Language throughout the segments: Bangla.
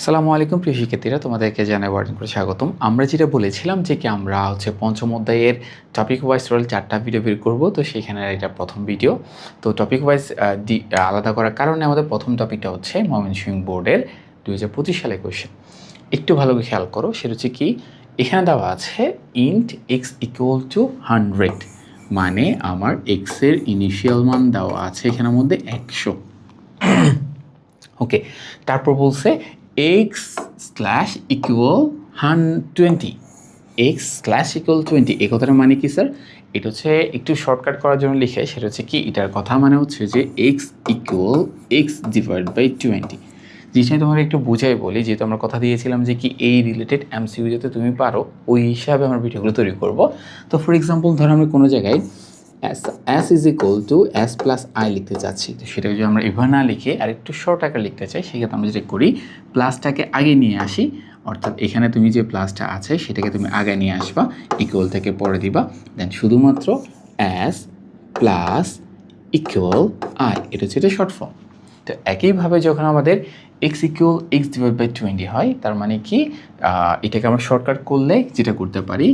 আসসালামু আলাইকুম প্রিয় শিক্ষার্থীরা, তোমাদেরকে জানাই ওয়ার্ডিং করে স্বাগতম। আমরা যেটা বলেছিলাম যে কি আমরা পঞ্চম অধ্যায়ের টপিক ওয়াইজ টোটাল 4টা ভিডিও বের করব। তো সেখানে এটা প্রথম ভিডিও। তো টপিক ওয়াইজ আলাদা করার কারণে আমাদের প্রথম টপিকটা হচ্ছে ময়মনসিংহ বোর্ডের 2025 সালের কোয়েশ্চেন। একটু ভালো করে খেয়াল করো, সেটা হচ্ছে কি এখানে দেওয়া আছে ইন্ট এক্স ইকুয়াল টু 100, মানে আমার এক্সের ইনিশিয়াল মান দেওয়া আছে এখানের মধ্যে 100। ওকে, তারপর বলছে x slash equal 120, x slash equal 20। এই কথাটার মানে কি স্যার? এটা হচ্ছে একটু শর্টকাট করার জন্য লিখে, সেটা হচ্ছে কি এটার কথা মানে হচ্ছে যে x equal x divide by 20। জিনিসটা তোমাকে একটু বুঝাই বলি, যেহেতু আমরা কথা দিয়েছিলাম যে কি এই রিলেটেড এমসিকিউ যাতে তুমি পারো ওই হিসাবে আমরা ভিডিওগুলো তৈরি করব। তো ফর এক্সাম্পল ধরো আমরা কোনো জায়গায় S is equal two S plus I লিখতে চাচ্ছি, তো সেটা যদি আমরা এভাবে না লিখে আর একটু শর্ট আকারে লিখতে চাই, সেক্ষেত্রে আমরা যেটা করি প্লাসটাকে আগে নিয়ে আসি। অর্থাৎ এখানে তুমি যে প্লাসটা আছে সেটাকে তুমি আগে নিয়ে আসবা, ইকুয়াল থেকে পরে দিবা, দেন শুধুমাত্র এস প্লাস ইকুয়াল আই, এটা হচ্ছে এটা শর্ট ফর্ম। তো একইভাবে যখন আমাদের x equal x divide by 20 হয়, তার মানে কি এটাকে আমরা শর্টকাট করলে যেটা করতে পারি,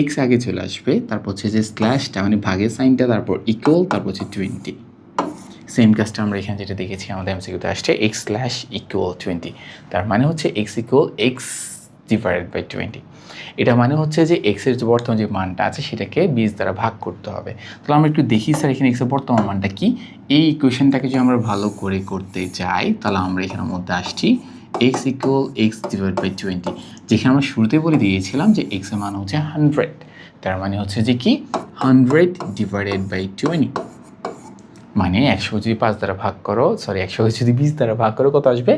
এক্স আগে চলে আসবে, তারপর হচ্ছে যে স্ল্যাশটা মানে ভাগের সাইনটা, তারপর ইকুয়াল, তারপর হচ্ছে 20। সেম কাজটা আমরা এখানে যেটা দেখেছি আমাদের এমসিকিউতে আসছে এক্স স্ল্যাশ ইকুয়াল 20, তার মানে হচ্ছে x equal x divided by 20। এটা মানে হচ্ছে যে এক্সের যে বর্তমান যে মানটা আছে সেটাকে 20 দ্বারা ভাগ করতে হবে। তাহলে আমরা একটু দেখি স্যার এখানে এক্সের বর্তমান মানটা কি। এই ইকুয়েশনটাকে যদি আমরা ভালো করে করতে চাই, তাহলে আমরা এখানের মধ্যে আসছি x equal x divide by 20, যেখানে আমরা শুরুতে বলে দিয়েছিলাম যে এক্সের মান হচ্ছে 100, তার মানে হচ্ছে যে কি 100 ডিভাইডেড বাই 20, মানে 100 যদি 5 দ্বারা ভাগ করো, 100 যদি 20 দ্বারা ভাগ করো কত আসবে?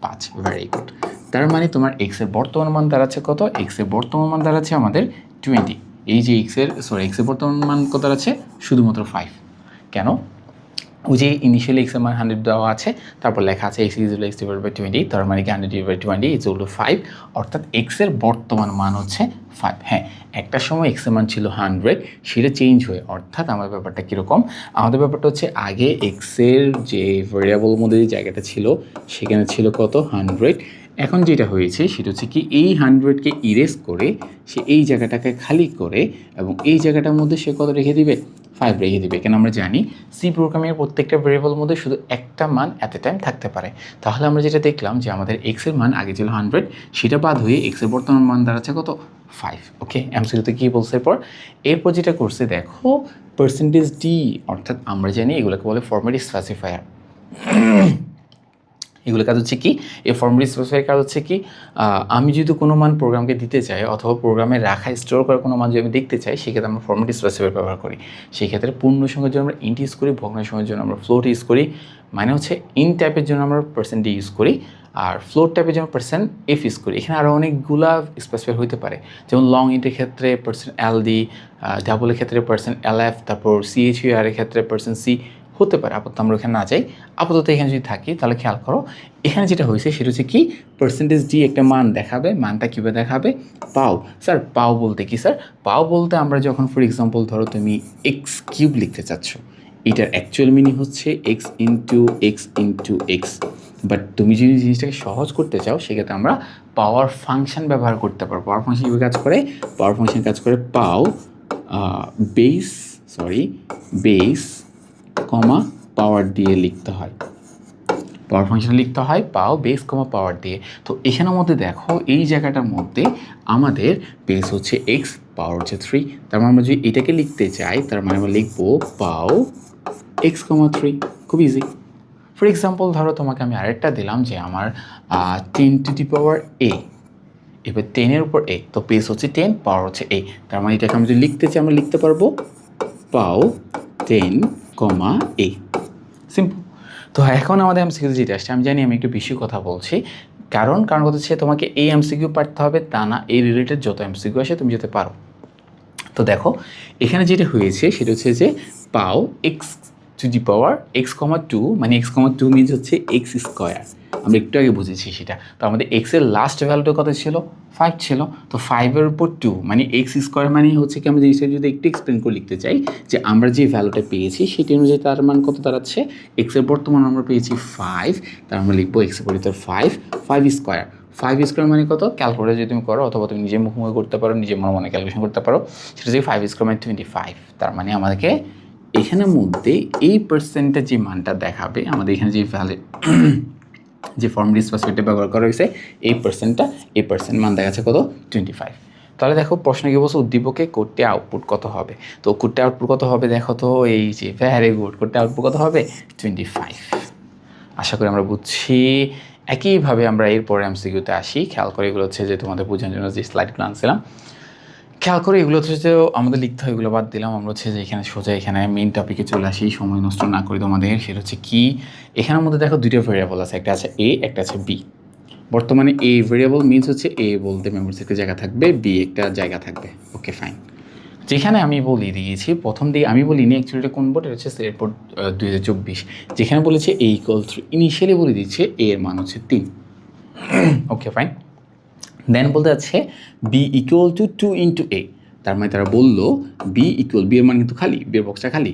5। Very good. তার মানে তোমার এক্সের বর্তমান মান দাঁড়াচ্ছে কত? এক্সের বর্তমান মান দাঁড়াচ্ছে আমাদের 20। এই যে এক্সের বর্তমান মান কত দাঁড়াচ্ছে? শুধুমাত্র 5। কেন? ওই যে ইনিশিয়ালি এক্সের মান 100 দেওয়া আছে, তারপর লেখা আছে x is x divide by 20, তার মানে কি 100 divide by 20 is equal to 5, অর্থাৎ এক্সের বর্তমান মান হচ্ছে 5। হ্যাঁ, একটা সময় এক্সের মান ছিল 100, সেটা চেঞ্জ হয়ে, অর্থাৎ আমার ব্যাপারটা কীরকম, আমাদের ব্যাপারটা হচ্ছে আগে এক্সের যে ভেরিয়েবল মধ্যে যে জায়গাটা ছিল সেখানে ছিল কত? 100। এখন যেটা হয়েছে সেটা হচ্ছে কি এই 100কে ইরেজ করে সে এই জায়গাটাকে খালি করে এবং এই জায়গাটার মধ্যে সে কত রেখে দিবে? 5 রেখে দিবে। কেন? আমরা জানি সি প্রোগ্রামিংয়ের প্রত্যেকটা ভেরিয়েবল মধ্যে শুধু একটা মান অ্যাট এ টাইম থাকতে পারে। তাহলে আমরা যেটা দেখলাম যে আমাদের এক্সের মান আগে ছিল 100, সেটা বাদ হয়ে এক্সের বর্তমান মান দাঁড়াচ্ছে কত? 5। ওকে, এমসিকিউতে কী বলছে এরপর যেটা করছে দেখো পার্সেন্টেজ ডি, অর্থাৎ আমরা জানি এগুলোকে বলে ফরম্যাট স্পেসিফায়ার। এগুলো কাজ হচ্ছে কি, এই ফর্মালিটি স্পেসিফায়ার কাজ হচ্ছে কি, আমি যদি কোনো মান প্রোগ্রামকে দিতে চাই অথবা প্রোগ্রামে রাখা স্টোর করা কোনো মান যদি আমি দেখতে চাই, সেক্ষেত্রে আমরা ফর্মালিটি স্পেসিফায়ার ব্যবহার করি। সেই ক্ষেত্রে পূর্ণ সংখ্যার জন্য আমরা ইন্ট ইউজ করি, ভগ্ন সংখ্যার জন্য আমরা ফ্লোট ইউজ করি, মানে হচ্ছে ইন টাইপের জন্য আমরা পার্সেন্ট ডি ইউজ করি, আর ফ্লোট টাইপের জন্য পার্সেন্ট এফ ইউজ করি। এখানে আরও অনেকগুলা স্পেসিফায়ার হতে পারে, যেমন লং ইন্টের ক্ষেত্রে পার্সেন্ট এল ডি, ডাবলের ক্ষেত্রে পার্সেন্ট এল এফ, তারপর সিএইচইউ এর ক্ষেত্রে পার্সেন্ট সি হতে পারে। আপাতত আমরা এখানে না যাই, আপাতত এখানে যদি থাকি তাহলে খেয়াল করো এখানে যেটা হয়েছে সেটা হচ্ছে কি পার্সেন্টেজ ডি একটা মান দেখাবে। মানটা কীভাবে দেখাবে? পাও। স্যার পাও বলতে কি স্যার? পাও বলতে আমরা যখন ফর এক্সাম্পল ধরো তুমি এক্স কিউব লিখতে চাচ্ছ, এটার অ্যাকচুয়াল মিনিং হচ্ছে x into x into x, but তুমি যদি জিনিসটাকে সহজ করতে চাও সেক্ষেত্রে আমরা পাওয়ার ফাংশন ব্যবহার করতে পারবো। পাওয়ার ফাংশন কীভাবে কাজ করে? পাওয়ার ফাংশন কাজ করে পাও বেস কমা পাওয়ার দিয়ে লিখতে হয়। পাওয়ার ফাংশন লিখতে হয় পাও বেস কমা পাওয়ার দিয়ে। তো এখানের মধ্যে দেখো এই জায়গাটার মধ্যে আমাদের বেস হচ্ছে এক্স, পাওয়ার হচ্ছে 3, তার মানে আমরা যদি এটাকে লিখতে চাই তার মানে আমরা লিখবো পাও এক্স কমা 3। খুব ইজি। ফর এক্সাম্পল ধরো তোমাকে আমি আরেকটা দিলাম যে আমার 10 টু দি পাওয়ার এ, এবার 10-এর উপর এ, তো বেস হচ্ছে 10, পাওয়ার হচ্ছে এ, তার মানে এটাকে আমি যদি লিখতে চাই আমরা লিখতে পারবো পাও 10 কমা এ। সিম্পল। তো এখন আমাদের এমসিকিউ যেটা আসছে, আমি জানি আমি একটু বেশি কথা বলছি, কারণ কথা হচ্ছে তোমাকে এই এমসিকিউ পারতে হবে তা না, এই রিলেটেড যত এমসিকিউ আসে তুমি যেতে পারো। তো দেখো এখানে যেটা হয়েছে সেটা হচ্ছে যে pow x to the power x comma 2, মানে এক্স কমা 2 মিনস হচ্ছে এক্স স্কোয়ার। আমরা একটু আগে বুঝেছি সেটা। তো আমাদের এক্সের লাস্ট ভ্যালুটা কত ছিল? 5 ছিল। তো 5-এর উপর 2 মানে এক্স স্কোয়ার, মানে হচ্ছে কি আমরা জিনিসটা যদি একটু এক্সপ্লেন করে লিখতে চাই যে আমরা যে ভ্যালুটা পেয়েছি সেটি অনুযায়ী তার মান কত দাঁড়াচ্ছে? এক্সের বর্তমান আমরা পেয়েছি 5, তার আমরা লিখবো এক্সের পরিবর্তে 5 স্কোয়ার, 5 স্কোয়ার মানে কত, ক্যালকুলেটর যদি তুমি করো অথবা তুমি নিজে মুখোমুখি করতে পারো, নিজে মনে মনে ক্যালকুলেশন করতে পারো, সেটা হচ্ছে 5 স্কোয়ার মানে 25। তার মানে আমাদেরকে এখানের মধ্যে এই পার্সেন্টের যে মানটা দেখাবে, আমাদের এখানে যে ভ্যালু যে ফর্মুলা স্পেসিফিকটা ব্যবহার করা হয়েছে, এই পার্সেন্ট মান দেখা যাচ্ছে কত 25। তাহলে দেখো প্রশ্ন কি বলছে, উদ্দীপকে কোডটি আউটপুট কত হবে। তো কোডটি আউটপুট কত হবে দেখো তো, এই যে ভেরি গুড, কোডটি আউটপুট কত হবে 25। আশা করি আমরা বুঝছি। একইভাবে আমরা এরপরে এমসিকিউতে আসি। খেয়াল করে এগুলো হচ্ছে যে তোমাদের বোঝানোর জন্য যে স্লাইডগুলো আনছিলাম, খেয়াল করে এগুলো হচ্ছে যে আমাদের লিখতে হয়, এগুলো বাদ দিলাম। আমরা হচ্ছে যে এখানে সোজা এখানে মেইন টপিকে চলে আসি, সময় নষ্ট না করি তোমাদের। সেটা হচ্ছে কি, এখানের মধ্যে দেখো দুইটা ভেরিয়েবল আছে, একটা আছে এ, একটা আছে বি। বর্তমানে এ ভেরিয়েবল মিনস হচ্ছে এ বলতে মেমোরিতে একটা জায়গা থাকবে, বি একটা জায়গা থাকবে। Okay fine. যেখানে আমি বলে দিয়েছি প্রথম দিকে, আমি বলিনি অ্যাকচুয়ালি কোন বোর্ড, এটা হচ্ছে সিলেট বোর্ড 2024, যেখানে বলেছে এ ইকুয়াল 3, ইনিশিয়ালি বলে দিচ্ছে এ এর মান হচ্ছে 3। Okay fine. দেন বলতে যাচ্ছে বি ইকুয়াল টু 2 ইন্টু এ। তার মানে তারা বললো বি ইকুয়াল, বি এর মান কিন্তু খালি, বি এর বক্সটা খালি,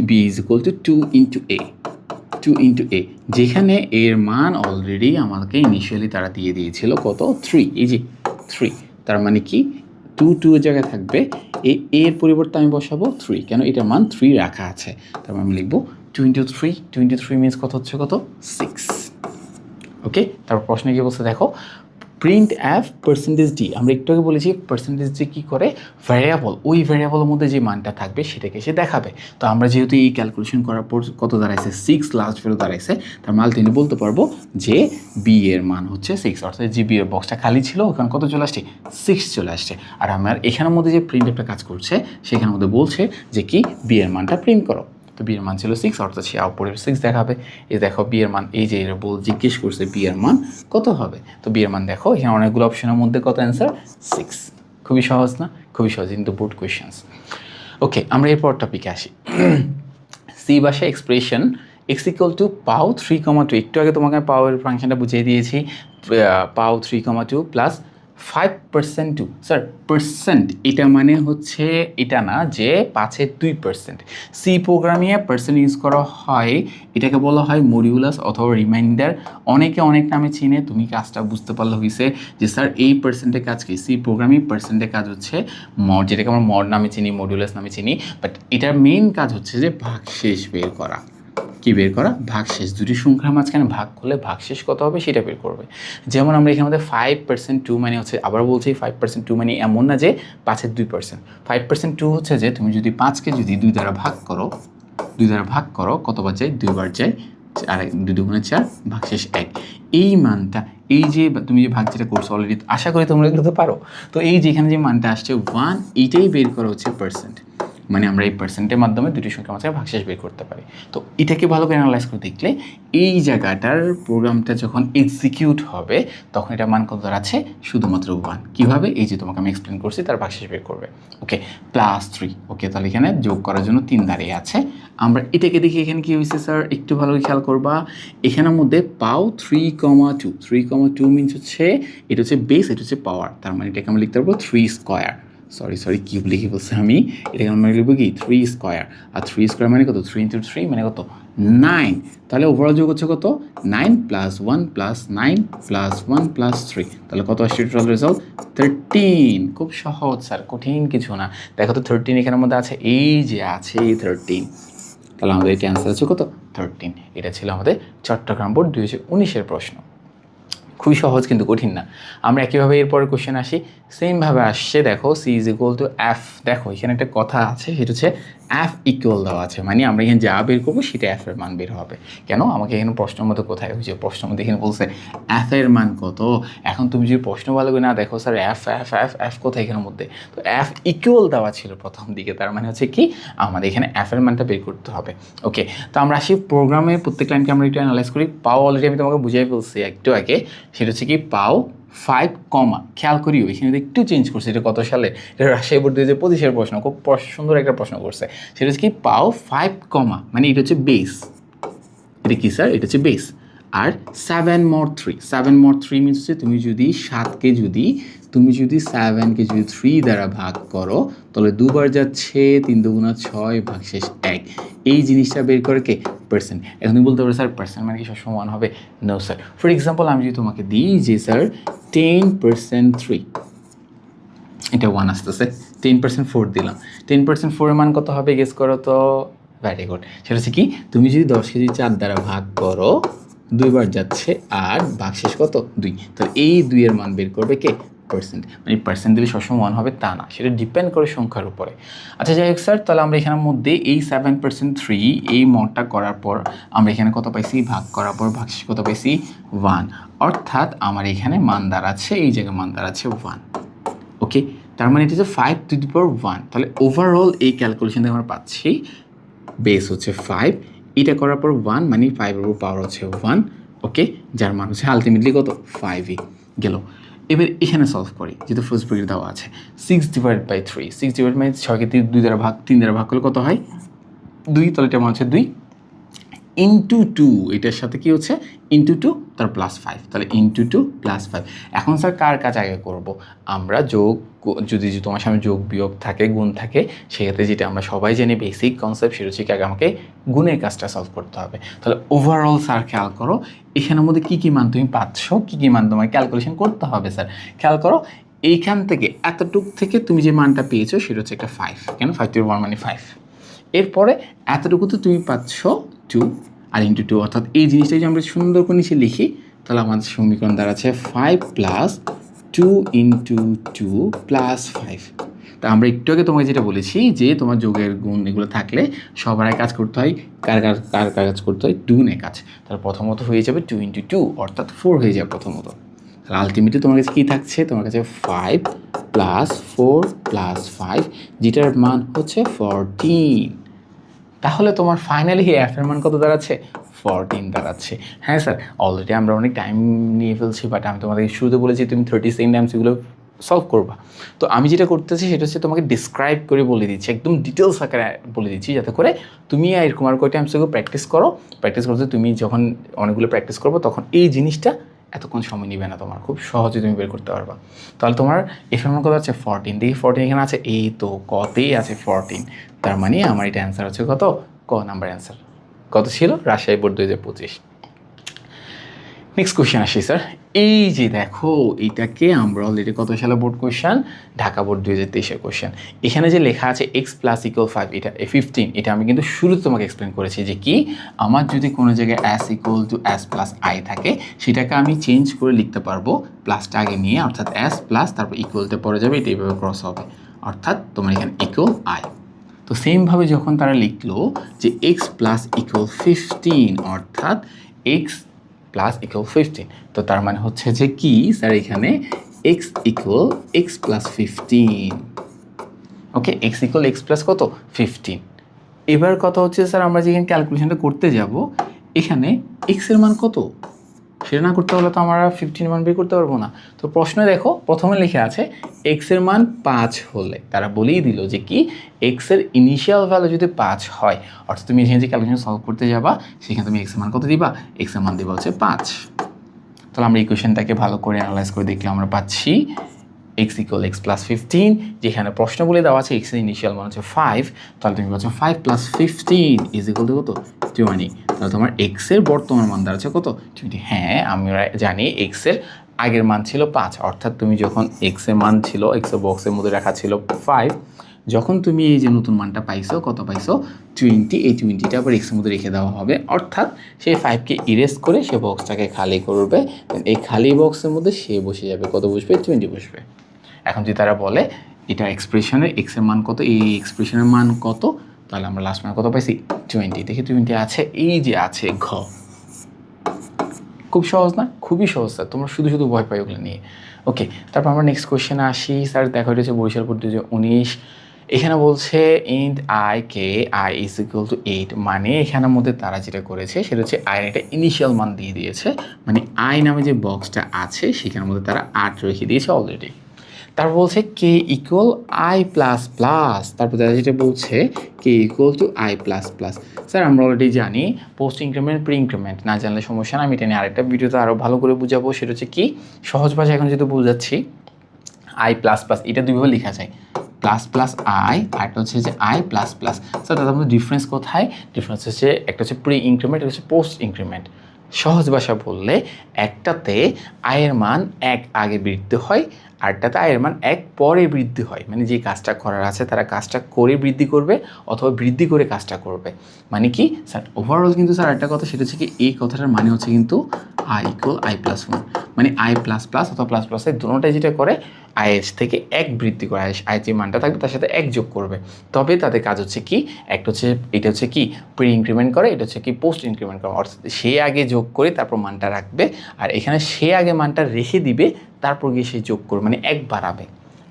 b is equal to 2 into a, 2 into a, যেখানে এর মান অলরেডি আমাকে ইনিশিয়ালি তারা দিয়ে দিয়েছিল কত 3, এই যে 3। তার মানে কি 2 এর জায়গায় থাকবে, এর পরিবর্তে আমি বসাবো 3, কেন এটার মান 3 রাখা আছে। তার মানে আমি লিখবো 2 ইন্টু 3 মিনস কত হচ্ছে কত 6। ওকে, তারপর প্রশ্নে কি বলছে দেখো, প্রিন্ট এফ পার্সেন্টেজ ডি। আমরা একটু আগে বলেছি পার্সেন্টেজ ডি কী করে, ভ্যারিয়েবল, ওই ভ্যারিয়েবলের মধ্যে যে মানটা থাকবে সেটাকে সে দেখাবে। তো আমরা যেহেতু এই ক্যালকুলেশন করার পর কত দাঁড়াইছে 6 লাস্ট ভ্যালু দাঁড়াইছে, তার মানে তিনি বলতে পারবো যে বি এর মান হচ্ছে 6, অর্থাৎ যে বি এর বক্সটা খালি ছিল ওখানে কত চলে আসছে 6 চলে আসছে। আর আমার এখানের মধ্যে যে প্রিন্ট একটা কাজ করছে সেখানের মধ্যে বলছে যে কি বি এর মানটা প্রিন্ট করো। তো বি এর মান ছিল 6, অর্থাৎ সে আউটপুটের 6 দেখাবে। এই দেখো বি এর মান, এই যে এর বল জিজ্ঞেস করছে বি এর মান কত হবে। তো বি এর মান দেখো এখানে অনেকগুলো অপশনের মধ্যে কত অ্যান্সার 6। খুবই সহজ না, খুবই সহজ, কিন্তু বোর্ড কোয়েশ্চেন্স। ওকে, আমরা এরপর টপিকে আসি। সি ভাষা এক্সপ্রেশন এক্স ইকুয়াল টু পাও 3,2, একটু আগে তোমাকে পাওয়ার ফাংশনটা বুঝিয়ে দিয়েছি। পাও 3,2 প্লাস 5% 2, স্যার পার্সেন্ট এটা মানে হচ্ছে এটা না যে 5-এর 2%। সি প্রোগ্রামিংয়ে পার্সেন্ট ইউজ করা হয়, এটাকে বলা হয় মডিউলাস অথবা রিমাইন্ডার। অনেকে অনেক নামে চিনে, তুমি কাজটা বুঝতে পারলে হয়েছে যে স্যার এই পার্সেন্টের কাজ কি। সি প্রোগ্রামিং পার্সেন্টের কাজ হচ্ছে মড, যেটাকে আমরা মড নামে চিনি, মডিউলাস নামে চিনি, বাট এটার মেইন কাজ হচ্ছে যে ভাগশেষ বের করা। কি বের করা, ভাগশেষ। দুটি সংখ্যার মাঝখানে ভাগ করলে ভাগশেষ কত হবে সেটা বের করবে। যেমন আমরা এখানে মধ্যে 5% 2 মানে হচ্ছে, আবার বলছি 5% 2 মানে এমন না যে 5-এর 2%। 5% 2 হচ্ছে যে তুমি যদি 5কে যদি 2 দ্বারা ভাগ করো কতবার যায়, 2 বার যায়, আর 2 দুগুণে 4, ভাগশেষ 1। এই মানটা, এই যে তুমি যে ভাগ যেটা করছো অলরেডি, আশা করি তোমরা এগুলো তো পারো। তো এই যেখানে যে মানটা আসছে 1, এইটাই বের করা হচ্ছে পার্সেন্ট। মানে আমরা এই পার্সেন্টের মাধ্যমে দুটি সংখ্যার মাঝে ভাগশেষ বের করতে পারি। তো এটাকে ভালো করে অ্যানালাইজ করে দেখলে এই জায়গাটার প্রোগ্রামটা যখন এক্সিকিউট হবে তখন এটা মান কত দাঁড়াচ্ছে শুধুমাত্র 1। কীভাবে, এই যে তোমাকে আমি এক্সপ্লেন করছি, তার ভাগশেষ বের করবে। ওকে, +3। ওকে, তাহলে এখানে যোগ করার জন্য 3 দাঁড়িয়ে আছে। আমরা এটাকে দেখি এখানে কী হয়েছে স্যার, একটু ভালো খেয়াল করবা। এখানের মধ্যে পাও 3,2 মিনস হচ্ছে এটা হচ্ছে বেস, এটা হচ্ছে পাওয়ার। তার মানে এটাকে আমরা লিখতে পারবো 3 স্কোয়ার। সরি কিউব লিখে বলছি আমি, এটাকে আমরা লিখবো কি 3 স্কোয়ার। আর 3 স্কোয়ার মানে কত, 3 ইন্টু 3 মানে কত 9। তাহলে ওভারঅল যোগ হচ্ছে কত 9 + 1 + 9 + 1 + 3, তাহলে কত আসছে টোটাল রেজাল্ট 13। খুব সহজ স্যার, কঠিন কিছু না। দেখো তো 13 এখানের মধ্যে আছে, এই যে আছে 13। তাহলে আমাদের এটা অ্যান্সার আছে কত 13। এটা ছিল আমাদের চট্টগ্রাম বোর্ড 2019-এর প্রশ্ন। খুবই সহজ কিন্তু কঠিন না। আমরা একইভাবে এরপরে কোশ্চেন আসি, সেমভাবে আসছে। দেখো C is equal to F. দেখো এখানে একটা কথা আছে, সেটা হচ্ছে এফ ইকুয়াল দেওয়া আছে, মানে আমরা এখানে যা বের করবো সেটা এফ এর মান বের হবে। কেন, আমাকে এখানে প্রশ্নের মধ্যে কোথায় হয়েছে, প্রশ্নের মধ্যে এখানে বলছে এফ এর মান কত। এখন তুমি যদি প্রশ্ন ভালো করে না দেখো, sir F F F F কোথায় এখানের মধ্যে, তো এফ ইকুয়াল দেওয়া ছিল প্রথম দিকে, তার মানে হচ্ছে কি আমাদের এখানে এফ এর মানটা বের করতে হবে। ওকে, তো আমরা আসি প্রোগ্রামের প্রত্যেক লাইনকে আমরা একটু অ্যানালাইজ করি। পাও অলরেডি আমি তোমাকে বুঝিয়ে ফেলছি একটু আগে, সেটা হচ্ছে কি পাও 5, খেয়াল করিও এখানে একটু চেঞ্জ করছে। এটা কত সালে, এটা রাজশাহী বোর্ড 2025-এর প্রশ্ন, খুব সুন্দর একটা প্রশ্ন করছে। সেটা হচ্ছে কি পাও 5, মানে এটা হচ্ছে বেস। এটা কি স্যার, এটা হচ্ছে বেস। আর 7 more 3 মিনস হচ্ছে তুমি যদি 7কে যদি 7কে যদি 3 দ্বারা ভাগ করো তাহলে 2 বার যাচ্ছে, 3 দুগুণা 6, ভাগশেষ 1। এই জিনিসটা বের করে কে, পার্সেন্ট। এখন তুমি বলতে পারো স্যার পার্সেন্ট মানে কি সবসময় 1 হবে, নো স্যার। ফর এক্সাম্পল আমি যদি তোমাকে দিই যে স্যার 10% 3, এটা 1 আসতেছে, 10% 4 দিলাম, 10% 4 এর মান কত হবে গেস করো তো। ভেরি গুড, সেটা হচ্ছে কি, তুমি যদি 10 কেজি 4 দ্বারা ভাগ করো, 2 বার যাচ্ছে আর ভাগশেষ কত 2, তাহলে এই 2 এর মান বের করবে কে, পার্সেন্ট। মানে পার্সেন্ট দিলে সবসময় 1 হবে তা না, সেটা ডিপেন্ড করে সংখ্যার উপরে। আচ্ছা যাই হোক স্যার, তাহলে আমরা এখানের মধ্যে এই 7% 3 এই মডটা করার পর আমরা এখানে কত পাইছি, ভাগ করার পর ভাগশেষ কত পাইছি 1, অর্থাৎ আমার এখানে মান দাঁড়াচ্ছে, এই জায়গায় মান দাঁড়াচ্ছে 1। ওকে, তার মানে এটা হচ্ছে 5 টু দি পাওয়ার 1। তাহলে ওভারঅল এই ক্যালকুলেশন থেকে আমরা পাচ্ছি বেস হচ্ছে 5, এটা করার পর 1 মানে 5 এর পাওয়ার হচ্ছে 1। ওকে, যার মান হচ্ছে আলটিমেটলি কত 5ই গেল। এবার এখানে সলভ করি, যেহেতু ফার্স্ট ব্র্যাকেট দেওয়া আছে, 6/3, 6/6কে 2 দ্বারা ভাগ, 3 দ্বারা ভাগ করলে কত হয় 2, তাহলে এটা মান হচ্ছে 2 ইন্টু 2, এটার সাথে কি হচ্ছে ইন্টু 2 তার প্লাস 5, তাহলে ইন্টু 2 প্লাস 5। এখন স্যার কার কাজ আগে করব, আমরা যোগ, যদি তোমার সামনে যোগ বিয়োগ থাকে, গুণ থাকে, সেক্ষেত্রে যেটা আমরা সবাই জানি বেসিক কনসেপ্ট, সেটা হচ্ছে কি আগে আমাকে গুণের কাজটা সলভ করতে হবে। তাহলে ওভারঅল স্যার খেয়াল করো এখানের মধ্যে কী কী মান তুমি পাচ্ছ, কী কী মান তোমার ক্যালকুলেশন করতে হবে স্যার খেয়াল করো। এইখান থেকে এতটুক থেকে তুমি যে মানটা পেয়েছো সেটা হচ্ছে একটা 5, কেন 5 to 1 মানে 5। এরপরে এতটুকুতে তুমি পাচ্ছ 2 আর ইন্টু 2, অর্থাৎ এই জিনিসটা যদি আমরা সুন্দর করে নিচে লিখি, তাহলে আমাদের সমীকরণ দাঁড়াচ্ছে 5 + 2 × 2 + 5। তা আমরা একটু আগে তোমাকে যেটা বলেছি যে তোমার যোগের গুণ এগুলো থাকলে সবার আগে কাজ করতে হয়, কার কাজ করতে হয়, 2 নিয়ে কাজ। তাহলে প্রথমত হয়ে যাবে 2 × 2, অর্থাৎ 4 হয়ে যাবে প্রথমত। তাহলে আলটিমেটলি তোমার কাছে কী থাকছে, তোমার কাছে 5 + 4 + 5, যেটার মান হচ্ছে 14। তাহলে তোমার ফাইনালি এফ এর মান কত দাঁড়াচ্ছে 14 দাঁড়াচ্ছে। হ্যাঁ স্যার, অলরেডি আমরা অনেক টাইম নিয়ে ফেলছি, বাট আমি তোমাদের শুরুতে বলেছি তুমি 30 সেকেন্ড এমসিগুলো সলভ করবা। তো আমি যেটা করতেছি সেটা হচ্ছে তোমাকে ডিসক্রাইব করে বলে দিচ্ছি, একদম ডিটেলস আকারে বলে দিচ্ছি, যাতে করে তুমি এরকম আর কয়টা এমসিগুলো প্র্যাকটিস করো। প্র্যাকটিস করতে তুমি যখন অনেকগুলো প্র্যাকটিস করবো তখন এই জিনিসটা এতক্ষণ সময় নেবে না, তোমার খুব সহজে তুমি বের করতে পারবা। তাহলে তোমার এফ এর মান কত আছে 14, দেখি 14 এখানে আছে, এই তো কতেই আছে 14, তার মানে আমার এটা অ্যান্সার হচ্ছে কত, ক নাম্বার অ্যান্সার। কত ছিল, রাজশাহী বোর্ড 2025। নেক্সট কোয়েশ্চেন আসি স্যার, এই যে দেখো এইটাকে আমরা অলরেডি কত সালে বোর্ড কোয়েশ্চেন, ঢাকা বোর্ড 2023-এর কোয়েশ্চেন। এখানে যে লেখা আছে x + = 5, এটা 15, এটা আমি কিন্তু শুরুতে তোমাকে এক্সপ্লেন করেছি যে কি, আমার যদি কোনো জায়গায় s = s + i থাকে, সেটাকে আমি চেঞ্জ করে লিখতে পারবো প্লাসটা আগে নিয়ে, অর্থাৎ s প্লাস তারপর ইকুয়ালতে পড়ে যাবে, এটা এইভাবে ক্রস হবে, অর্থাৎ তোমার এখানে = i। তো সেমভাবে যখন তারা লিখলো যে x + 15, অর্থাৎ x + 15, তো তার মানে হচ্ছে যে কি স্যার, এখানে x = x + 15। ওকে, x = x + কত 15। এবার কথা হচ্ছে স্যার, আমরা যেখানে ক্যালকুলেশনটা করতে যাব, এখানে x এর মান কত সেটা না করতে হলে তো আমরা 15 মান বের করতে পারবো না। তো প্রশ্নে দেখো প্রথমে লেখা আছে x এর মান 5 হলে, তারা বলেই দিল যে কি x এর ইনিশিয়াল ভ্যালু যদি 5 হয়, অর্থাৎ তুমি এখানে যে ক্যালকুলেশন সলভ করতে যাবা সেখানে তুমি x এর মান কত দিবা, x এর মান দিবা হচ্ছে 5। তাহলে আমরা ইকুয়েশনটাকে ভালো করে অ্যানালাইজ করে দেখলে আমরা পাচ্ছি x = x + 15, যেখানে প্রশ্ন বলে দেওয়া আছে x এর ইনিশিয়াল মান হচ্ছে 5, তাহলে তুমি পাচ্ছ 5 + 15 = কত 20। তাহলে তোমার x এর বর্তমান মান দাঁড়াচ্ছে কত 20। হ্যাঁ, আমরা জানি x এর আগের মান ছিল 5, অর্থাৎ তুমি যখন x এর মান ছিল, x এর বক্সের মধ্যে রাখা ছিল 5, যখন তুমি এই যে নতুন মানটা পাইছো, কত পাইছো 20, এই 20টা আবার x এর মধ্যে রেখে দেওয়া হবে, অর্থাৎ সেই 5কে ইরেজ করে সে বক্সটাকে খালি করবে, এই খালি বক্সের মধ্যে সে বসে যাবে, কত বসবে 20 বসবে। এখন যদি তারা বলে এটা এক্সপ্রেশনের x এর মান কত, এই এক্সপ্রেশনের মান কত, তাহলে আমরা লাস্ট মান কত পাইছি 20, দেখি 20 আছে, এই যে আছে ঘ। খুব সহজ না, খুবই সহজ স্যার, তোমরা শুধু শুধু ভয় পাই ওগুলো নিয়ে। ওকে, তারপর আমরা নেক্সট কোয়েশ্চেনে আসি স্যার। দেখো এটা হচ্ছে বরিশাল বোর্ড 2019, এখানে বলছে ইন্ট i কে i = 8, মানে এখানের মধ্যে তারা যেটা করেছে সেটা হচ্ছে i এর একটা ইনিশিয়াল মান দিয়ে দিয়েছে, মানে i নামে যে বক্সটা আছে সেখানের মধ্যে তারা 8 রেখে দিয়েছে অলরেডি। তারপর বলছে k = i++, তারপর তারা যেটা বলছে k = i++। স্যার আমরা অলরেডি জানি পোস্ট ইনক্রিমেন্ট প্রি ইনক্রিমেন্ট, না জানলে সমস্যা না, আমি এটা নিয়ে আরেকটা ভিডিওতে আরও ভালো করে বুঝাবো। সেটা হচ্ছে কি, সহজ ভাষায় এখন যেহেতু বুঝাচ্ছি, i++, এটা দুইভাবে লেখা যায়, ++i, আরেকটা হচ্ছে যে i++। স্যার তাদের মধ্যে ডিফারেন্স কোথায়, ডিফারেন্স হচ্ছে একটা হচ্ছে প্রি ইনক্রিমেন্ট, একটা হচ্ছে পোস্ট ইনক্রিমেন্ট। সহজ ভাষা বললে একটাতে আয়ের মান 1 আগে বৃদ্ধি হয়, আরটাতে আয়ের মান 1 পরে বৃদ্ধি হয়। মানে যে কাজটা করার আছে তারা কাজটা করে বৃদ্ধি করবে অথবা বৃদ্ধি করে কাজটা করবে। মানে কি স্যার ওভারঅল কিন্তু স্যার একটা কথা, সেটা হচ্ছে কি এই কথাটার মানে হচ্ছে কিন্তু আই ইকুয়াল আই প্লাস 1, মানে আই প্লাস প্লাস অথবা প্লাস প্লাসের দুটোটাই যেটা করে আয়ের থেকে 1 বৃদ্ধি করে, আয়ের যে মানটা থাকবে তার সাথে 1 যোগ করবে। তবে তাদের কাজ হচ্ছে কি, একটা হচ্ছে এটা হচ্ছে কি প্রি ইনক্রিমেন্ট করে, এটা হচ্ছে কি পোস্ট ইনক্রিমেন্ট করে, অর্থাৎ সে আগে যোগ করে তারপর মানটা রাখবে, আর এখানে সে আগে মানটা রেখে দিবে তারপর গিয়ে সে যোগ করবে, মানে 1 বাড়াবে।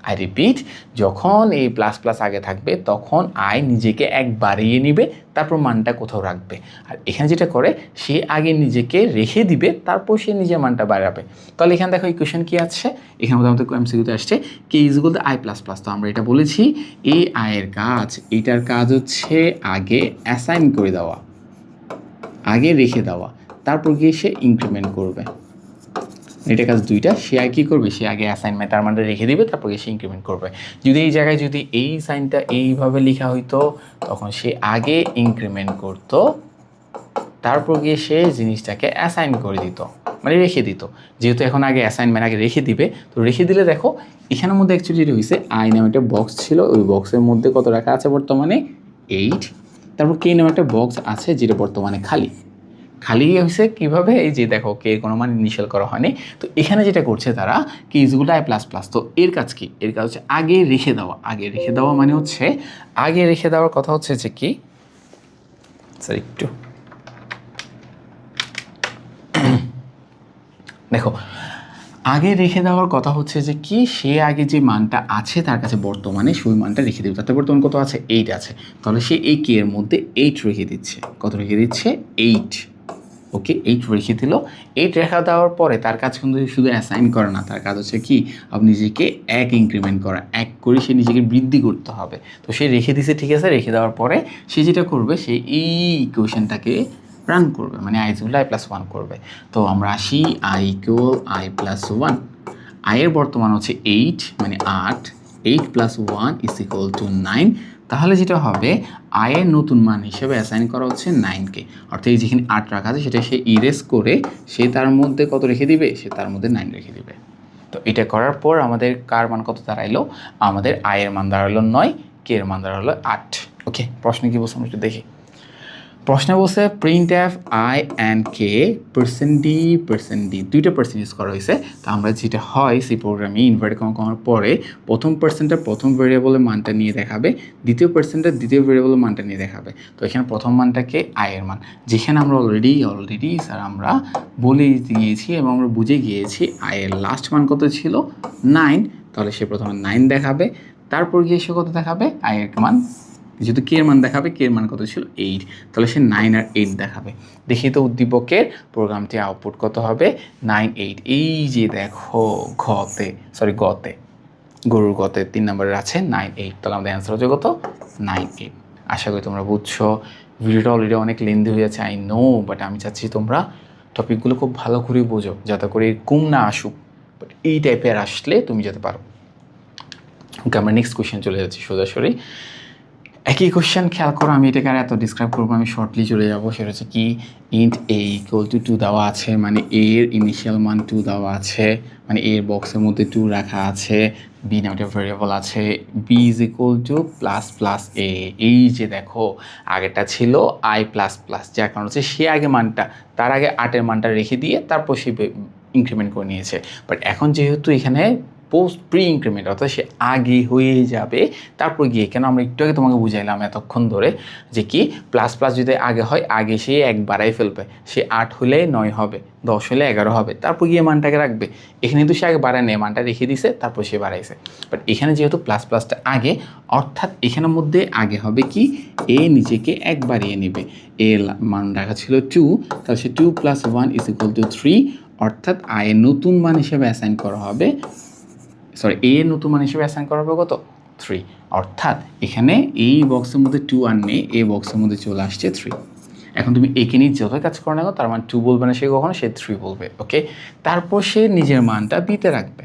আই রিপিট, যখন এই প্লাস প্লাস আগে থাকবে তখন আই নিজেকে 1 বাড়িয়ে নিবে তারপর মানটা কোথাও রাখবে, আর এখানে যেটা করে সে আগে নিজেকে রেখে দিবে তারপর সে নিজের মানটা বাড়াবে। তাহলে এখানে দেখো ইকুয়েশন কি আছে, এখানে মধ্যে আমাদের এমসিকিউতে আসছে k is equal to i plus plus. তো আমরা এটা বলেছি এই আয়ের কাজ, এটার কাজ হচ্ছে আগে অ্যাসাইন করে দেওয়া, আগে রেখে দেওয়া, তারপর গিয়ে সে ইনক্রিমেন্ট করবে। এটা কাজ দুইটা, সে আগে কী করবে, সে আগে অ্যাসাইনমেন্ট তার মানটা রেখে দিবে তারপর গিয়ে সে ইনক্রিমেন্ট করবে। যদি এই জায়গায় যদি এই সাইনটা এইভাবে লেখা হইতো তখন সে আগে ইনক্রিমেন্ট করতো তারপর গিয়ে সে জিনিসটাকে অ্যাসাইন করে দিত, মানে রেখে দিত। যেহেতু এখন আগে অ্যাসাইনমেন্ট আগে রেখে দিবে, তো রেখে দিলে দেখো এখানের মধ্যে অ্যাকচুয়ালি যেটা হয়েছে আই নামে একটা বক্স ছিল, ওই বক্সের মধ্যে কত রাখা আছে বর্তমানে 8, তারপর কে নামে একটা বক্স আছে যেটা বর্তমানে খালি। খালি হয়েছে কীভাবে, এই যে দেখো কে কোনো মান ইনিশিয়াল করা হয়নি। তো এখানে যেটা করছে তারা কি ইজগুলো আই প্লাস প্লাস, তো এর কাজ কি, এর কাজ হচ্ছে আগে রেখে দেওয়া। আগে রেখে দেওয়া মানে হচ্ছে আগে রেখে দেওয়ার কথা হচ্ছে যে কি স্যার একটু দেখো আগে রেখে দেওয়ার কথা হচ্ছে যে কি সে আগে যে মানটা আছে তার কাছে বর্তমানে সেই মানটা রেখে দেবে। তাতে বর্তমান কত আছে 8 আছে, তাহলে সে এই কে এর মধ্যে 8 রেখে দিচ্ছে। কত রেখে দিচ্ছে 8, ওকে 8 রেখে দিল। 8 রেখা দেওয়ার পরে তার কাজ কিন্তু শুধু অ্যাসাইন করে না, তার কাজ হচ্ছে কি আপনি নিজেকে 1 ইনক্রিমেন্ট করা, 1 করে সে নিজেকে বৃদ্ধি করতে হবে। তো সে রেখে দিছে, ঠিক আছে, রেখে দেওয়ার পরে সে যেটা করবে সে এই ইকুয়েশনটাকে রান করবে, মানে আই ইকুয়াল আই প্লাস 1 করবে। তো আমরা আসি আই ইকুয়াল আই প্লাস 1, আয়ের বর্তমান হচ্ছে 8 মানে 8, 8 প্লাস 1 ইজ ইকুয়াল টু 9। তাহলে যেটা হবে আয়ের নতুন মান হিসেবে অ্যাসাইন করা হচ্ছে 9কে, অর্থাৎ এই যেখানে 8 রাখা আছে সেটা সে ইরেজ করে সে তার মধ্যে কত রেখে দিবে, সে তার মধ্যে 9 রেখে দিবে। তো এটা করার পর আমাদের কার মান কত দাঁড়াইলো, আমাদের আয়ের মান দাঁড়ালো 9, কে এর মান দাঁড়ালো 8। ওকে, প্রশ্নে কি বলছে আমরা একটু দেখি। প্রশ্ন বলছে print F I and K %d দুইটা পার্সেন্ট ইউজ করা হয়েছে। তো আমরা যেটা হয় সি প্রোগ্রামে ইনভার্ট কমার পরে প্রথম পার্সেন্টটা প্রথম ভেরিয়েবলের মানটা নিয়ে দেখাবে, দ্বিতীয় পার্সেন্টটা দ্বিতীয় ভেরিয়েবলের মানটা নিয়ে দেখাবে। তো এখানে প্রথম মানটাকে আয়ের মান, যেখানে আমরা অলরেডি স্যার আমরা বলে দিয়েছি এবং আমরা বুঝে গিয়েছি আয়ের লাস্ট মান কত ছিল 9, তাহলে সে প্রথমে 9 দেখাবে, তারপর গিয়ে সে কত দেখাবে আয়ের মান, যেহেতু কে এর মান দেখাবে, কে এর মান কত ছিল 8, তাহলে সে 9 আর 8 দেখাবে। দেখি তো উদ্দীপকের প্রোগ্রামটি আউটপুট কত হবে 9 8। এই যে দেখো গতে গরুর গতে 3 নম্বরের আছে 9 8, তাহলে আমাদের অ্যান্সার হচ্ছে কত 9 8। আশা করি তোমরা বুঝছো। ভিডিওটা অলরেডি অনেক লেন্দি হয়ে যাচ্ছে আই নো, বাট আমি চাচ্ছি তোমরা টপিকগুলো খুব ভালো করে বোঝো যাতে করে কম না আসুক, বাট এই টাইপের আসলে তুমি যেতে পারো। ওকে, আমরা নেক্সট কোয়েশ্চেন চলে যাচ্ছি সোজাসুরি। একই কোশ্চেন খেয়াল করো, আমি এটাকে আর এত ডিসক্রাইব করবো, আমি শর্টলি চলে যাবো। সেটা হচ্ছে কি ইন্ট এ ইকুয়াল টু 2 দেওয়া আছে, মানে এ এর ইনিশিয়াল মান 2 দেওয়া আছে, মানে এর বক্সের মধ্যে 2 রাখা আছে, বি নামে একটা ভেরিয়েবল আছে, b is equal to plus plus a. এই যে দেখো আগেটা ছিল আই প্লাস প্লাস, যার কারণ হচ্ছে সে আগে মানটা তার আগে 8-এর মানটা রেখে দিয়ে তারপর সে ইনক্রিমেন্ট করে নিয়েছে। বাট এখন যেহেতু এখানে পোস্ট প্রি ইনক্রিমেন্ট, অর্থাৎ সে আগে হয়ে যাবে তারপর গিয়ে, কেন আমরা একটু আগে তোমাকে বুঝাইলাম এতক্ষণ ধরে যে কি প্লাস প্লাস যদি আগে হয় আগে সে 1 বাড়াই ফেলবে, সে 8 হলে 9 হবে, 10 হলে 11 হবে, তারপর গিয়ে মানটাকে রাখবে। এখানে কিন্তু সে আগে বাড়ায় নেয়, মানটা রেখে দিছে তারপর সে বাড়াইছে। বাট এখানে যেহেতু প্লাস প্লাসটা আগে, অর্থাৎ এখানের মধ্যে আগে হবে কি এ নিজেকে 1 বাড়িয়ে নেবে, এ মান রাখা ছিল 2, তাহলে সে 2 + 1 = 3, অর্থাৎ আয়ের নতুন মান হিসেবে অ্যাসাইন করা হবে, এ এর নতুন মান হিসেবে অ্যাসাইন করা হবে কত 3, অর্থাৎ এখানে এই বক্সের মধ্যে 2 আর নেই, এই বক্সের মধ্যে চলে আসছে 3। এখন তুমি একে নিয়ে যতই কাজ করো না তার মান 2 বলবে না সে, কখনো সে 3 বলবে। ওকে, তারপর সে নিজের মানটা বিতে রাখবে,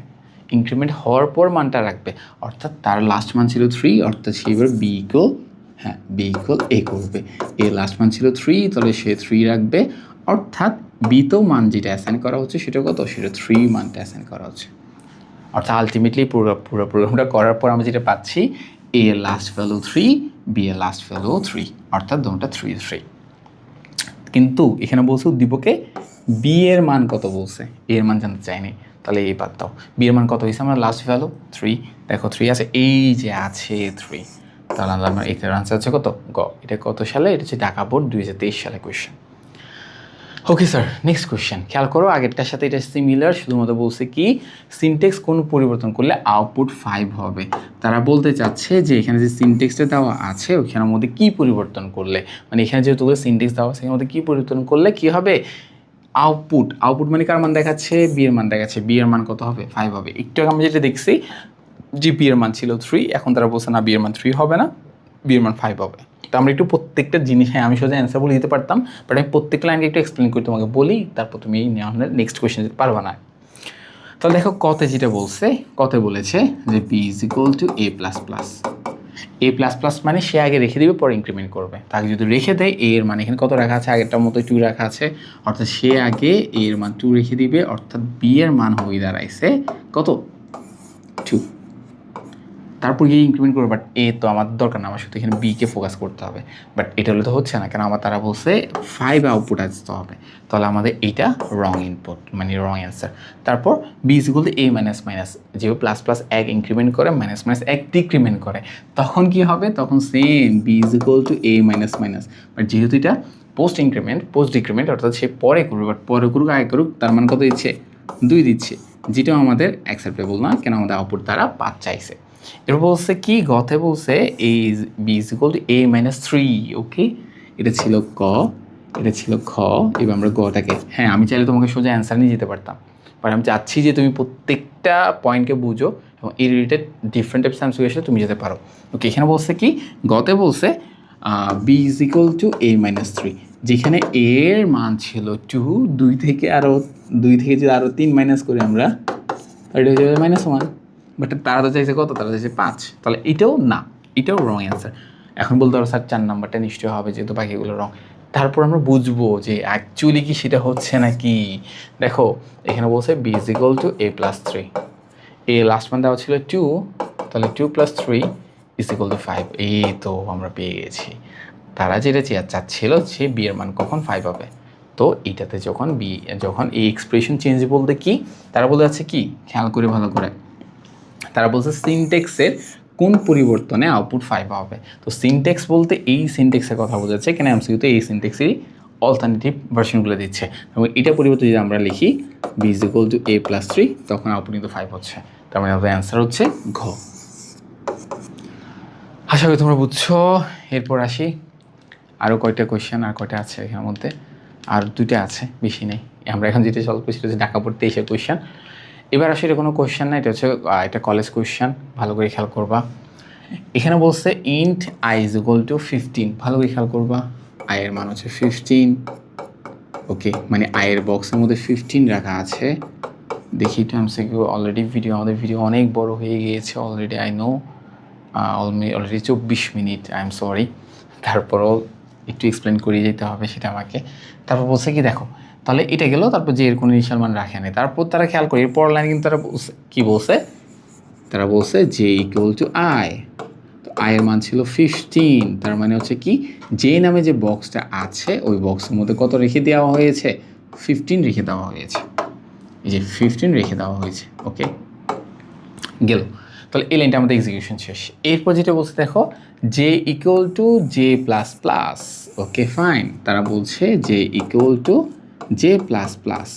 ইনক্রিমেন্ট হওয়ার পর মানটা রাখবে, অর্থাৎ তার লাস্ট মান ছিল 3, অর্থাৎ সে এবার বি ইকুয়াল এ করবে। এর লাস্ট মান ছিল 3, তাহলে সে 3 রাখবে, অর্থাৎ বিতেও মান যেটা অ্যাসাইন করা হচ্ছে সেটা কত, সেটা 3 মানটা অ্যাসাইন করা হচ্ছে। অর্থাৎ আলটিমেটলি পুরো প্রোগ্রামটা করার পর আমরা যেটা পাচ্ছি, এ এর লাস্ট ভ্যালু 3, বি এর লাস্ট ভ্যালু 3, অর্থাৎ দুটোটা 3 3। কিন্তু এখানে বলছে উদ্দীপকে বি এর মান কত বলছে, এ এর মান জানতে চাইনি, তাহলে এই বাদ দাও। বি এর মান কত হয়েছে, আমরা লাস্ট ভ্যালু 3, দেখো 3 আছে, এই যে আছে 3, তাহলে আমার এটার আনসার হচ্ছে কত, গ। এটা কত সালে, এটা হচ্ছে ঢাকা বোর্ড 2023 সালে question. Okay sir, next question খেয়াল করো, আগেরটার সাথে এটা সিমিলার, শুধুমাত্র বলছে কি সিনটেক্স কোন পরিবর্তন করলে আউটপুট 5 হবে। তারা বলতে চাচ্ছে যে এখানে যে সিনটেক্সটা দেওয়া আছে ওইখানের মধ্যে কি পরিবর্তন করলে, মানে এখানে যেহেতু সিনটেক্স দেওয়া আছে, এর মধ্যে কি পরিবর্তন করলে কি হবে আউটপুট। আউটপুট মানে কার মান দেখাচ্ছে, বি এর মান দেখাচ্ছে, বি এর মান কত হবে, 5 হবে। একটু আগে আমরা যেটা দেখছি যে বি এর মান ছিল 3, এখন তারা বলছে না বি এর মান 3 হবে না, বি এর মান 5 হবে। তো আমরা একটু প্রত্যেকটা জিনিস, হ্যাঁ আমি সোজা অ্যান্সার বলে দিতে পারতাম, বাট আমি প্রত্যেকটা লাইনকে একটু এক্সপ্লেন করে তোমাকে বলি, তারপর তুমি নেক্সট কোয়েশ্চেন যেতে পারবা না। তাহলে দেখো কতে যেটা বলছে, কতে বলেছে যে B is equal to A plus plus. A plus plus মানে সে আগে রেখে দিবে পরে ইনক্রিমেন্ট করবে। তাকে যদি রেখে দেয় এ এর মান এখানে কত রাখা আছে, আগেরটার মতো 2 রাখা আছে, অর্থাৎ সে আগে এ এর মান 2 রেখে দিবে, অর্থাৎ বি এর মান হয়ে দাঁড়াইছে কত, 2। তারপর গিয়ে ইনক্রিমেন্ট করবে, বাট এ তো আমার দরকার না, আমার শুধু এখানে বিকে ফোকাস করতে হবে। বাট এটা হলে তো হচ্ছে না, কেন আমার তারা বলছে 5 আউটপুট আসতে হবে, তাহলে আমাদের এইটা রং ইনপুট, মানে রং অ্যান্সার। তারপর B is equal to A minus minus, যেহেতু প্লাস প্লাস 1 ইনক্রিমেন্ট করে, মাইনাস মাইনাস 1 ডিক্রিমেন্ট করে, তখন কি হবে, তখন same B is equal to A minus minus. But যেহেতু এটা পোস্ট ইনক্রিমেন্ট, পোস্ট ডিক্রিমেন্ট, অর্থাৎ সে পরে করবে, বাট পরে করুক আগে করুক, তার মান কত দিচ্ছে, 2 দিচ্ছে, যেটাও আমাদের অ্যাকসেপ্টেবল না, কেন আমাদের আউটপুট তারা 5 চাইছে। এরপর বলছে কি, গতে বলছে a b is equal to A minus 3। Okay, এটা ছিল ক, এটা ছিল খ, এবার আমরা গটাকে, হ্যাঁ আমি চাইলে তোমাকে সোজা অ্যান্সার নিয়ে যেতে পারতাম, বাট আমি চাচ্ছি যে তুমি প্রত্যেকটা পয়েন্টকে বুঝো এবং এই রিলেটেড ডিফারেন্ট টাইপস অ্যান্সার তুমি যেতে পারো। ওকে, এখানে বলছে কি, গতে বলছে B is equal to A minus 3, যেখানে এর মান ছিল 2, 2 থেকে যদি আরও 3 মাইনাস করি আমরা, এটা হয়ে যাবে -1। বাট তারা তো চাইছে কত, তারা চাইছে 5, তাহলে এটাও না, এটাও রং অ্যান্সার। এখন বলতে পারো স্যার 4 নাম্বারটা নিশ্চয় হবে, যেহেতু বাকিগুলো রং। তারপর আমরা বুঝবো যে অ্যাকচুয়ালি কি সেটা হচ্ছে নাকি। দেখো এখানে বলছে B is equal to A plus 3, এ লাস্ট মান দেওয়া ছিল 2, তাহলে 2 + 3 ইজ ইকুয়াল টু 5। এই তো আমরা পেয়ে গেছি, তারা যেটা চাচ্ছিল যে বি এর মান কখন 5 হবে। তো এইটাতে যখন এই এক্সপ্রেশন চেঞ্জ বলতে কি, তারা বলে যাচ্ছে কি, খেয়াল করে ভালো করে, তারা বলছে সিনটেক্সের কোন পরিবর্তনে আউটপুট 5 হবে। তো সিনটেক্স বলতে এই সিনটেক্সের কথা বোঝাচ্ছে, কেন এমসিকিউতে এই সিনটেক্সেরই অল্টারনেটিভ ভার্সনগুলো দিচ্ছে, এবং এটা পরিবর্তে যদি আমরা লিখি B is equal to A plus 3, তখন আউটপুট কিন্তু 5 হচ্ছে। তার মানে আমাদের অ্যান্সার হচ্ছে ঘ। আশা করি তোমরা বুঝছো। এরপর আসি আরও কয়টা কোয়েশ্চেন, আর কয়টা আছে এখানের মধ্যে, আর 2টা আছে, বেশি নেই। আমরা এখন যেটা সলভ করছি সেটা হচ্ছে ঢাকা বোর্ড 23-এর কোয়েশ্চেন। এবার আসলে কোনো কোয়েশ্চেন না, এটা হচ্ছে এটা কলেজ কোয়েশ্চেন, ভালো করে খেয়াল করবা। এখানে বলছে int I is equal two 15, ভালো করে খেয়াল করবা, আয়ের মান হচ্ছে 15। ওকে, মানে আয়ের বক্সের মধ্যে 15 রাখা আছে। দেখি তো এমসিকিউ, আমাদের ভিডিও অনেক বড় হয়ে গিয়েছে already, I know, already 24 minute, I am sorry, তারপরও একটু এক্সপ্লেন করিয়ে যেতে হবে সেটা আমাকে। তারপর বলছে কি, দেখো তাহলে এটা গেল, তারপর যে এর কোনো ইনিশিয়াল মান রাখে নেই। তারপর তারা খেয়াল করি এরপর লাইন কিন্তু তারা কি বলছে, তারা বলছে জে ইকুয়াল টু আই। তো আয়ের মান ছিল 15, তার মানে হচ্ছে কি, যে নামে যে বক্সটা আছে ওই বক্সের মধ্যে কত রেখে দেওয়া হয়েছে, 15 রেখে দেওয়া হয়েছে, এই যে 15 রেখে দেওয়া হয়েছে। ওকে, গেল, তাহলে এই লাইনটা আমাদের এক্সিকিউশন শেষ। এরপর যেটা বলছে দেখো, J equal to J plus plus. Okay fine, তারা বলছে J equal to J plus plus.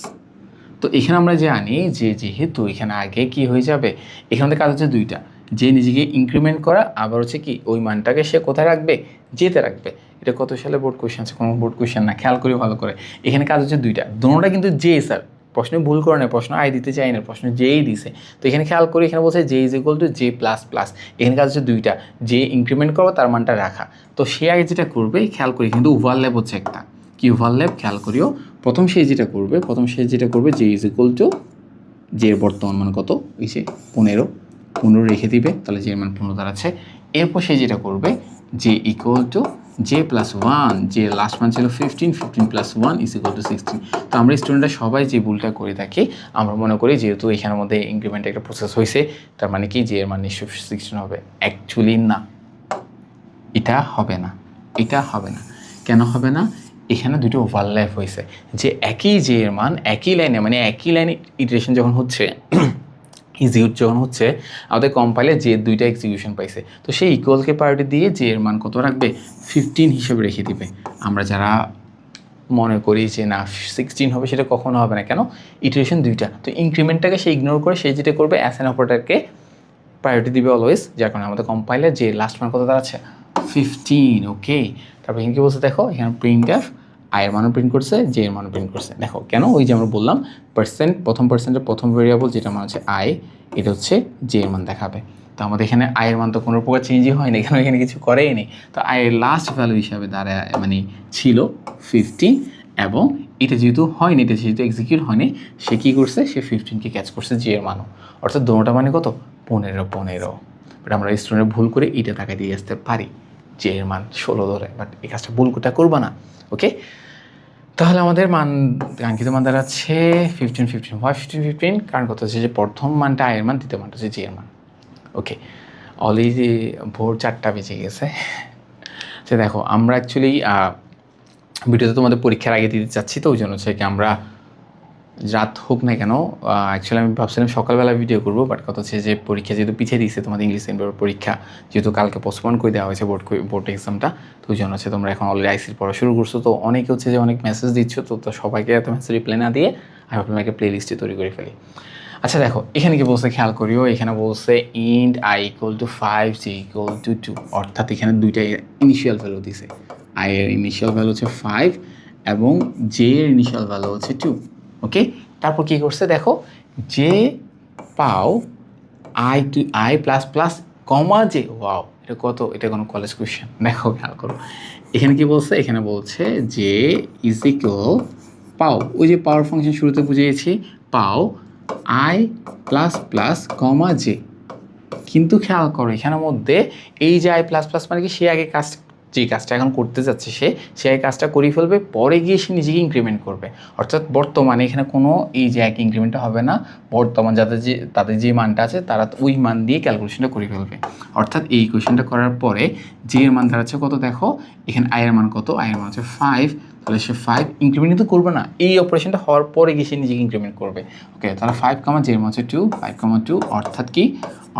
তো এখানে আমরা জানি যে যেহেতু এখানে আগে কি হয়ে যাবে, এখানে কাজ হচ্ছে 2টা, যে নিজেকে ইনক্রিমেন্ট করা, আবার হচ্ছে কি ওই মানটাকে সে কোথায় রাখবে, যেতে রাখবে। এটা কত সালে বোর্ড কোয়েশ্চেন আছে, কোনো বোর্ড কোয়েশ্চেন না, খেয়াল করে ভালো করে। এখানে কাজ হচ্ছে 2টা, দুটোটা কিন্তু জে স্যার, প্রশ্নে ভুল করে না, প্রশ্ন আই দিতে চাই না, প্রশ্ন জেই দিছে। তো এখানে খেয়াল করে, এখানে বলছে J is equal two J plus plus, এখানে কাজ হচ্ছে 2টা, যে ইনক্রিমেন্ট করবো তার মানটা রাখা। তো সে আগে যেটা করবে খেয়াল করি, কিন্তু ওভারল্যাপ হচ্ছে একটা, কি ওভারল্যাপ খেয়াল করিও। প্রথম সে যেটা করবে জে ইজ ইকুয়াল টু, যে বর্তমান মান কত, ওই যে 15 রেখে দিবে, তাহলে যে মান 15 দাঁড়াচ্ছে। এরপর সে যেটা করবে J equal to J plus one, যে লাস্ট মান ছিল 15, 15 plus one is equal two 16। তো আমরা স্টুডেন্টরা সবাই যে ভুলটা করে থাকি, আমরা মনে করি যেহেতু এখানের মধ্যে ইনক্রিমেন্ট একটা প্রসেস হয়েছে, তার মানে কি জে এর মান নিশ্চয়ই 16 হবে। অ্যাকচুয়ালি না, এটা হবে না, এটা হবে না। কেন হবে না? এখানে দুটো ওভারল্যাপ হয়েছে, যে একই জে এর মান একই লাইনে, মানে একই লাইনে ইটারেশন যখন হচ্ছে, এক্সিকিউট যখন হচ্ছে, আমাদের কম্পাইলে যে দুইটা এক্সিকিউশন পাইছে, তো সেই ইকুয়ালকে প্রায়োরিটি দিয়ে জে এর মান কত রাখবে? 15 হিসেবে রেখে দিবে। আমরা যারা মনে করি যে না 16 হবে, সেটা কখনো হবে না। কেন? ইটারেশন দুইটা, তো ইনক্রিমেন্টটাকে সে ইগনোর করে সে যেটা করবে অ্যাসাইন অপারেটরকে প্রায়োরিটি দিবে অলওয়েজ, যার কারণে আমাদের কম্পাইলার যে লাস্ট মান কত দাঁড়াচ্ছে 15। ওকে, তারপর এখানে কি বলছে দেখো, এখানে প্রিন্ট এফ আই এর মানও প্রিন্ট করছে, জে এর মানও প্রিন্ট করছে। দেখো কেন? ওই যে আমরা বললাম পার্সেন্ট, প্রথম পার্সেন্টের প্রথম ভেরিয়েবল যেটা মান হচ্ছে আই, এটা হচ্ছে জে এর মান দেখাবে। তো আমাদের এখানে আই এর মান তো কোনো প্রকার চেঞ্জই হয়নি, এখানে কিছু করেই নেই। তো আই এর লাস্ট ভ্যালু হিসাবে দাঁড়ায় মানে ছিল 15, এবং এটা যেহেতু হয়নি, এটা যেহেতু এক্সিকিউট হয়নি, সে কী করছে, সে 15কে ক্যাচ করছে জে এর মানও, অর্থাৎ দুটোটা মানে কত 15। বাট আমরা স্টুডেন্ট ভুল করে এটা টাকা দিয়ে আসতে পারি জে এর মান 16 ধরে, বাট এই কাজটা ভুলটা করবা না। ওকে, তাহলে আমাদের মান কাঙ্ক্ষিত মান দাঁড়াচ্ছে 15, 15। হয় 15, 15 কারণ কথা হচ্ছে যে প্রথম মানটা আয়ের মান, দ্বিতীয় মানটা হচ্ছে জে এর মান। ওকে, অলরেডি ভোর 4টা বেজে গেছে। সে দেখো আমরা অ্যাকচুয়ালি ভিডিওতে তোমাদের পরীক্ষার আগে দিতে চাচ্ছি, তো ওই জন্য হচ্ছে কি আমরা রাত হোক না কেন, অ্যাকচুয়ালি আমি ভাবছিলাম সকালবেলা ভিডিও করবো, বাট কথা হচ্ছে যে পরীক্ষা যেহেতু পিছিয়ে দিয়েছে, তোমাদের ইংলিশ সেন্টারের পরীক্ষা যেহেতু কালকে পোস্টপোন করে দেওয়া হয়েছে বোর্ড এক্সামটা, তো ওই জন্য হচ্ছে তোমরা এখন অলরেডি আইসির পড়া শুরু করছো। তো অনেকে হচ্ছে যে অনেক মেসেজ দিচ্ছ, তো সবাইকে এত মেসেজ রিপ্লাই না দিয়ে আমি আপনাকে প্লে লিস্টে তৈরি করে ফেলি। আচ্ছা দেখো এখানে কি বলছে খেয়াল করিও, এখানে বলছে int I equal to 5, J equal to 2, অর্থাৎ এখানে দুইটা ইনিশিয়াল ভ্যালু দিছে। আই এর ইনিশিয়াল ভ্যালু হচ্ছে 5 এবং জে এর ইনিশিয়াল ভ্যালু হচ্ছে 2। ওকে, তারপর কী করছে দেখো, যে পাও I plus plus comma J, wow এটা কত, এটা কোনো কলেজ কোয়েশ্চেন। দেখো খেয়াল করো এখানে কি বলছে, এখানে বলছে যে ইজ ইকুয়াল পাও, ওই যে পাওয়ার ফাংশন শুরুতে বুঝিয়েছি, পাও I plus plus comma J. কিন্তু খেয়াল করো এখানের মধ্যে এই যে আই প্লাস প্লাস মানে কি, সে আগে যে কাজটা এখন করতে যাচ্ছে সে এই কাজটা করে ফেলবে, পরে গিয়ে সে নিজেকে ইনক্রিমেন্ট করবে। অর্থাৎ বর্তমানে এখানে কোনো এই যে এক ইনক্রিমেন্টটা হবে না, বর্তমান তাদের যে মানটা আছে তারা ওই মান দিয়ে ক্যালকুলেশনটা করে ফেলবে। অর্থাৎ এই কোয়েশনটা করার পরে যে এর মান দাঁড়াচ্ছে কত দেখো, এখানে আয়ের মান কত, আয়ের মান হচ্ছে 5, তাহলে সে 5 ইনক্রিমেন্ট কিন্তু করবে না, এই অপারেশনটা হওয়ার পরে গিয়ে সে নিজেকে ইনক্রিমেন্ট করবে। ওকে, তাহলে 5, যে এর মান হচ্ছে 2, 5, 2 অর্থাৎ কি,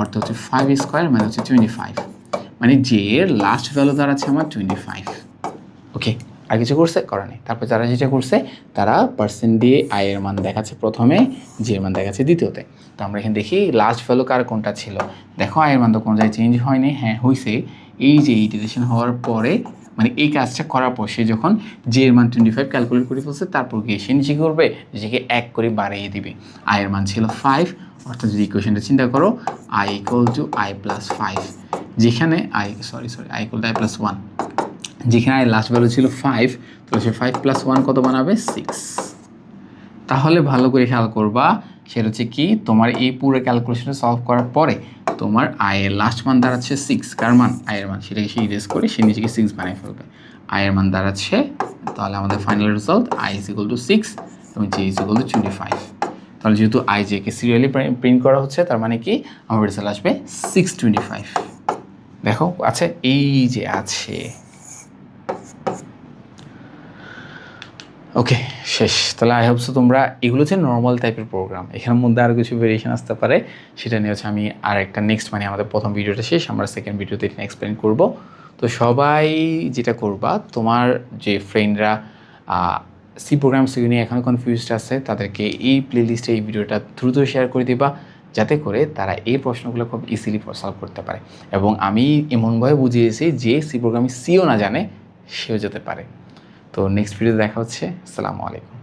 অর্থ হচ্ছে 5 স্কোয়ার মানে হচ্ছে 25, মানে জে এর লাস্ট ভ্যালু দাঁড়াচ্ছে আমার 25। ওকে, আর কিছু করছে করা নেই। তারপর যারা যেটা করছে তারা পার্সেন্ট দিয়ে আয়ের মান দেখাচ্ছে প্রথমে, জে এর মান দেখাচ্ছে দ্বিতীয়তে। তো আমরা এখানে দেখি লাস্ট ভ্যালু কার কোনটা ছিল। দেখো আয়ের মান তো কোনো জায়গায় চেঞ্জ হয়নি, হ্যাঁ হয়েছে, এই যে ইটারেশন হওয়ার পরে মানে এই কাজটা করার পর সে যখন জে এর মান 25 ক্যালকুলেট করে ফেলছে, তারপর গিয়ে সে নিজে করবে, নিজেকে 1 করে বাড়িয়ে দিবে। আয়ের মান ছিল 5, অর্থাৎ যদি ইকুয়েশনটা চিন্তা করো I equal to i plus 5, যেখানে I equal to i plus 1, যেখানে আই লাস্ট ভ্যালু ছিল 5, তাহলে সে 5 প্লাস 1 কত বানাবে 6। তাহলে ভালো করে খেয়াল করবা, সেটা হচ্ছে কি তোমার এই পুরো ক্যালকুলেশনটা সলভ করার পরে তোমার আয়ের লাস্ট মান দাঁড়াচ্ছে 6, কার মান আয়ের মান, সেটাকে সে ইরেজ করে সে নিজেকে 6 বানিয়ে ফেলবে। আয়ের মান দাঁড়াচ্ছে, তাহলে আমাদের final result I is equal two 6 এবং জে ইজ ইকুয়াল টু 25। তাহলে যেহেতু I J K serially print করা হচ্ছে, তার মানে কি আমার রেজাল্ট আসবে 625। দেখো আছে, এই যে আছে। ওকে, শেষ। তাহলে আই হোপসো তোমরা, এগুলো হচ্ছে নর্মাল টাইপের প্রোগ্রাম, এখানের মধ্যে আরও কিছু ভেরিয়েশন আসতে পারে, সেটা নিয়ে হচ্ছে আমি আর একটা নেক্সট মানে আমাদের প্রথম ভিডিওটা শেষ, আমরা সেকেন্ড ভিডিওতে এটা এক্সপ্লেন করব। তো সবাই যেটা করবা, তোমার যে ফ্রেন্ডরা সি প্রোগ্রাম সি নিয়ে এখনও কনফিউজড আছে, তাদেরকে এই প্লে লিস্টে এই ভিডিওটা দ্রুত শেয়ার করে দিবা, যাতে করে তারা এই প্রশ্নগুলো খুব ইজিলি সলভ করতে পারে। এবং আমি এমনভাবে বুঝিয়েছি যে সি প্রোগ্রামে সিও না জানে সেও যেতে পারে। তো নেক্সট ভিডিওতে দেখা হচ্ছে। আসসালামু আলাইকুম।